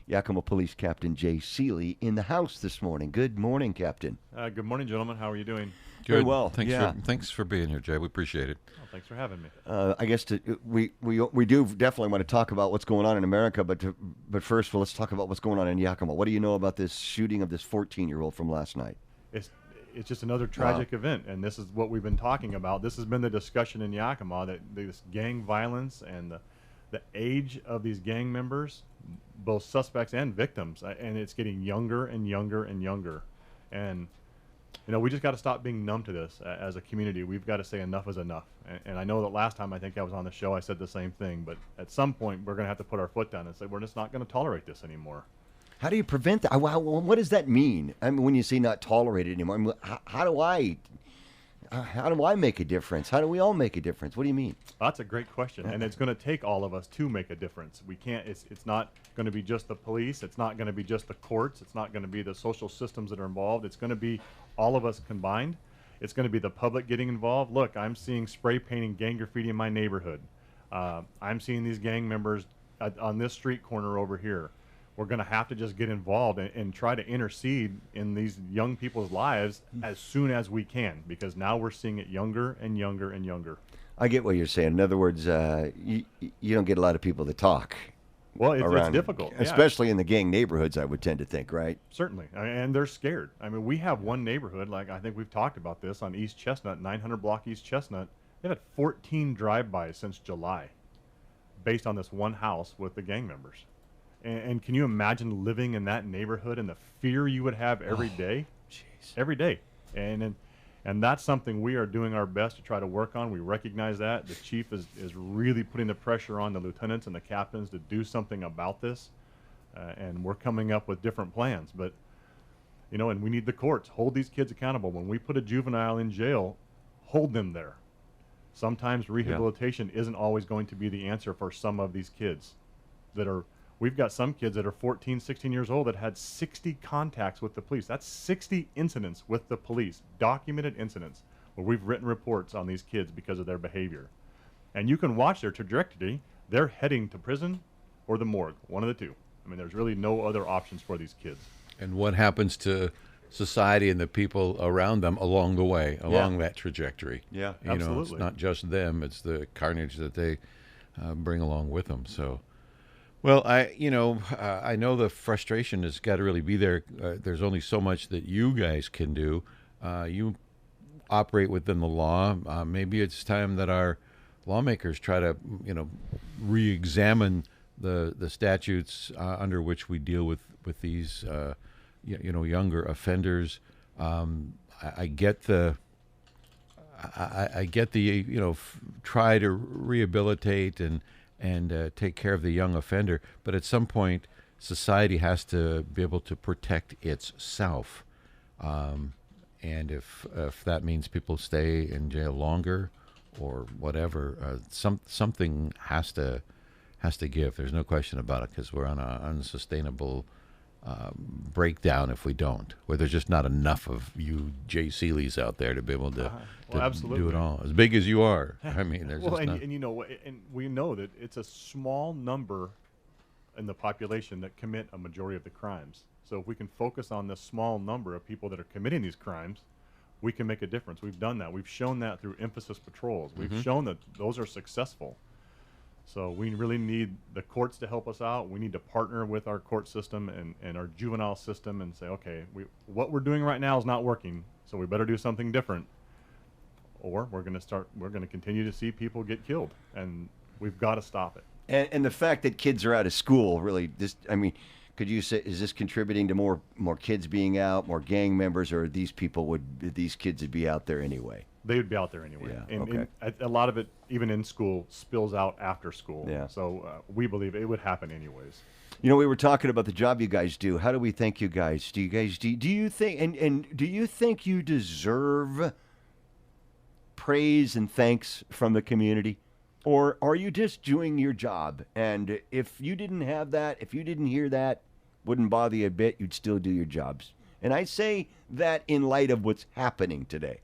Yakima Police Captain Jay Seeley in the house this morning. Good morning, Captain. Good morning, gentlemen. How are you doing? Very Good. well. Thanks for being here, Jay. We appreciate it. Oh, thanks for having me. I guess we do definitely want to talk about what's going on in America, but first, let's talk about what's going on in Yakima. What do you know about this shooting of this 14-year-old from last night? It's just another tragic event, and this is what we've been talking about. This has been the discussion in Yakima, that this gang violence and the age of these gang members, both suspects and victims, and it's getting younger and younger and younger. And we just got to stop being numb to this as a community. We've got to say enough is enough. And I know that last time I think I was on the show, I said the same thing. But at some point, we're going to have to put our foot down and say we're just not going to tolerate this anymore. How do you prevent that? What does that mean? I mean, when you say not tolerate it anymore, I mean, how do I make a difference? How do we all make a difference? What do you mean? That's a great question, and it's going to take all of us to make a difference. We can't. It's not going to be just the police. It's not going to be just the courts. It's not going to be the social systems that are involved. It's going to be all of us combined. It's going to be the public getting involved. Look, I'm seeing spray painting, gang graffiti in my neighborhood. I'm seeing these gang members on this street corner over here. We're going to have to just get involved and try to intercede in these young people's lives as soon as we can, because now we're seeing it younger and younger and younger. I get what you're saying. In other words, you don't get a lot of people to talk. Well, it's difficult. Especially in the gang neighborhoods, I would tend to think, right? Certainly. And they're scared. I mean, we have one neighborhood, like I think we've talked about this, on East Chestnut, 900 block East Chestnut. They've had 14 drive-bys since July based on this one house with the gang members. And can you imagine living in that neighborhood and the fear you would have every day? Jeez. Every day. And that's something we are doing our best to try to work on. We recognize that. The chief is really putting the pressure on the lieutenants and the captains to do something about this. And we're coming up with different plans. But, and we need the courts. Hold these kids accountable. When we put a juvenile in jail, hold them there. Sometimes rehabilitation isn't always going to be the answer for some of these kids that are... We've got some kids that are 14, 16 years old that had 60 contacts with the police. That's 60 incidents with the police, documented incidents, where we've written reports on these kids because of their behavior. And you can watch their trajectory. They're heading to prison or the morgue, one of the two. I mean, there's really no other options for these kids. And what happens to society and the people around them along the way, along that trajectory? Yeah, absolutely. It's not just them; it's the carnage that they bring along with them. So. Well, I know the frustration has got to really be there. There's only so much that you guys can do. You operate within the law. Maybe it's time that our lawmakers try to, re-examine the statutes under which we deal with these, younger offenders. I get the, try to rehabilitate and take care of the young offender. But at some point, society has to be able to protect itself. And if that means people stay in jail longer or whatever, something has to give. There's no question about it, because we're on an unsustainable breakdown if we don't, where there's just not enough of you Jay Seeleys out there to be able to do it all. As big as you are, I mean, there's just not... and we know that it's a small number in the population that commit a majority of the crimes. So if we can focus on the small number of people that are committing these crimes, we can make a difference. We've done that. We've shown that through emphasis patrols. We've shown that those are successful. So we really need the courts to help us out. We need to partner with our court system and our juvenile system and say, okay, what we're doing right now is not working, so we better do something different. Or we're going to continue to see people get killed, and we've got to stop it. And the fact that kids are out of school, really, could you say, is this contributing to more kids being out, more gang members, or these kids would be out there anyway? They would be out there anyway. Yeah, and a lot of it, even in school, spills out after school. Yeah. So we believe it would happen anyways. We were talking about the job you guys do. How do we thank you guys? Do you think you deserve praise and thanks from the community? Or are you just doing your job? And if you didn't have that, if you didn't hear that, wouldn't bother you a bit, you'd still do your jobs. And I say that in light of what's happening today.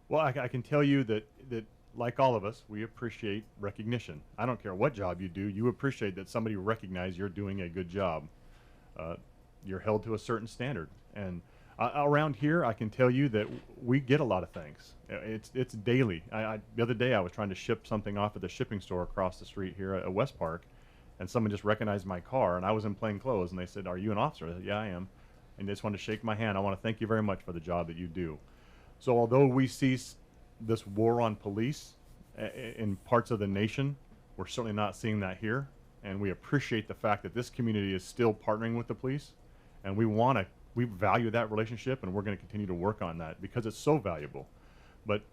Well, I can tell you that like all of us, we appreciate recognition. I don't care what job you do, you appreciate that somebody recognizes you're doing a good job. you're held to a certain standard. And around here, I can tell you that we get a lot of thanks. It's daily. The other day, I was trying to ship something off at the shipping store across the street here at West Park, and someone just recognized my car, and I was in plain clothes, and they said, "Are you an officer?" I said, "Yeah, I am." And they just wanted to shake my hand. "I want to thank you very much for the job that you do." So although we see this war on police in parts of the nation, we're certainly not seeing that here. And we appreciate the fact that this community is still partnering with the police, and we value that relationship, and we're going to continue to work on that because it's so valuable. But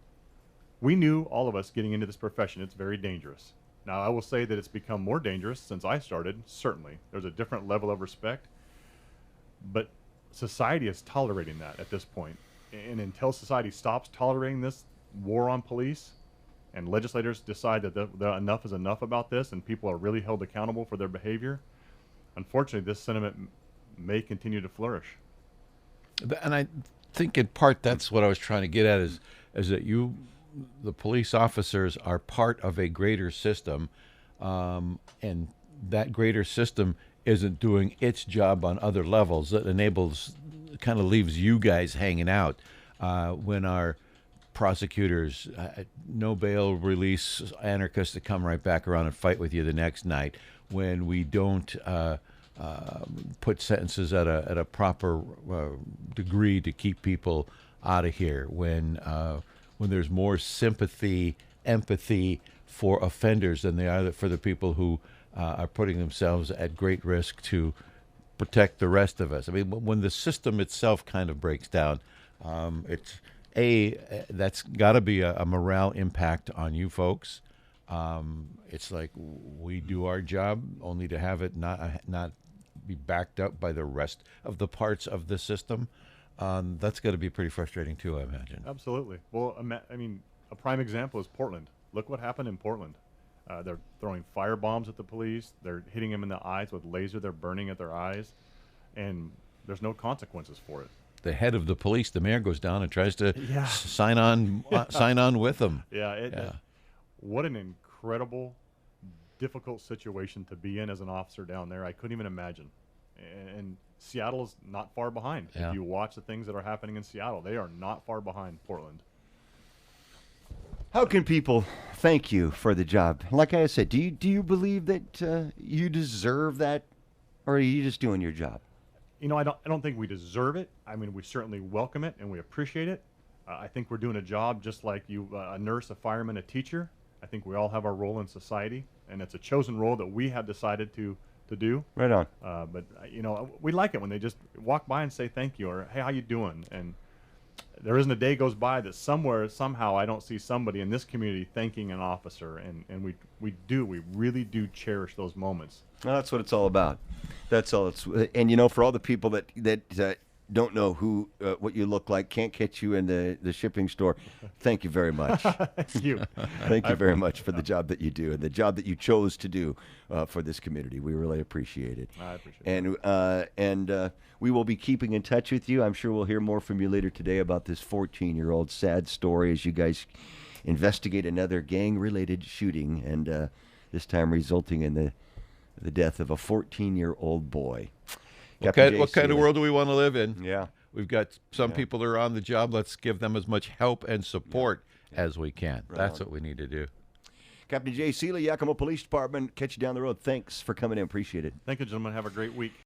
we knew, all of us getting into this profession, it's very dangerous. Now, I will say that it's become more dangerous since I started, certainly. There's a different level of respect, but society is tolerating that at this point. And until society stops tolerating this war on police, and legislators decide that enough is enough about this, and people are really held accountable for their behavior, unfortunately, this sentiment may continue to flourish. And I think in part that's what I was trying to get at is that the police officers are part of a greater system, and that greater system isn't doing its job on other levels. That kind of leaves you guys hanging out when our prosecutors no bail release anarchists that come right back around and fight with you the next night, when we don't put sentences at a proper degree to keep people out of here, when there's more sympathy, empathy for offenders than they are for the people who are putting themselves at great risk to protect the rest of us. I mean, when the system itself kind of breaks down, that's got to be a morale impact on you folks. It's like we do our job only to have it not be backed up by the rest of the parts of the system. That's got to be pretty frustrating too, I imagine. Absolutely. Well, I mean, a prime example is Portland. Look what happened in Portland. They're throwing fire bombs at the police. They're hitting them in the eyes with laser. They're burning at their eyes, and there's no consequences for it. The head of the police, the mayor, goes down and tries to sign on with them. What an incredible, difficult situation to be in as an officer down there. I couldn't even imagine. And Seattle is not far behind. Yeah. If you watch the things that are happening in Seattle, they are not far behind Portland. How can people thank you for the job? Like I said, do you believe that you deserve that, or are you just doing your job? You know, I don't think we deserve it. I mean, we certainly welcome it and we appreciate it. I think we're doing a job just like you, a nurse, a fireman, a teacher. I think we all have our role in society, and it's a chosen role that we have decided to do. Right on. But you know, we like it when they just walk by and say thank you, or hey, how you doing? And there isn't a day goes by that somehow I don't see somebody in this community thanking an officer, and we really do cherish those moments. Well, that's what it's all about. That's all it's. And you know, for all the people that don't know what you look like, can't catch you in the shipping store, thank you very much. Thank you. Thank you very much for the job that you do and the job that you chose to do for this community. We really appreciate it. I appreciate it. And we will be keeping in touch with you. I'm sure we'll hear more from you later today about this 14-year-old sad story as you guys investigate another gang-related shooting, and this time resulting in the death of a 14-year-old boy. What kind of world do we want to live in? Yeah. We've got some people that are on the job. Let's give them as much help and support as we can. Right That's on. what we need to do. Captain Jay Seeley, Yakima Police Department. Catch you down the road. Thanks for coming in. Appreciate it. Thank you, gentlemen. Have a great week.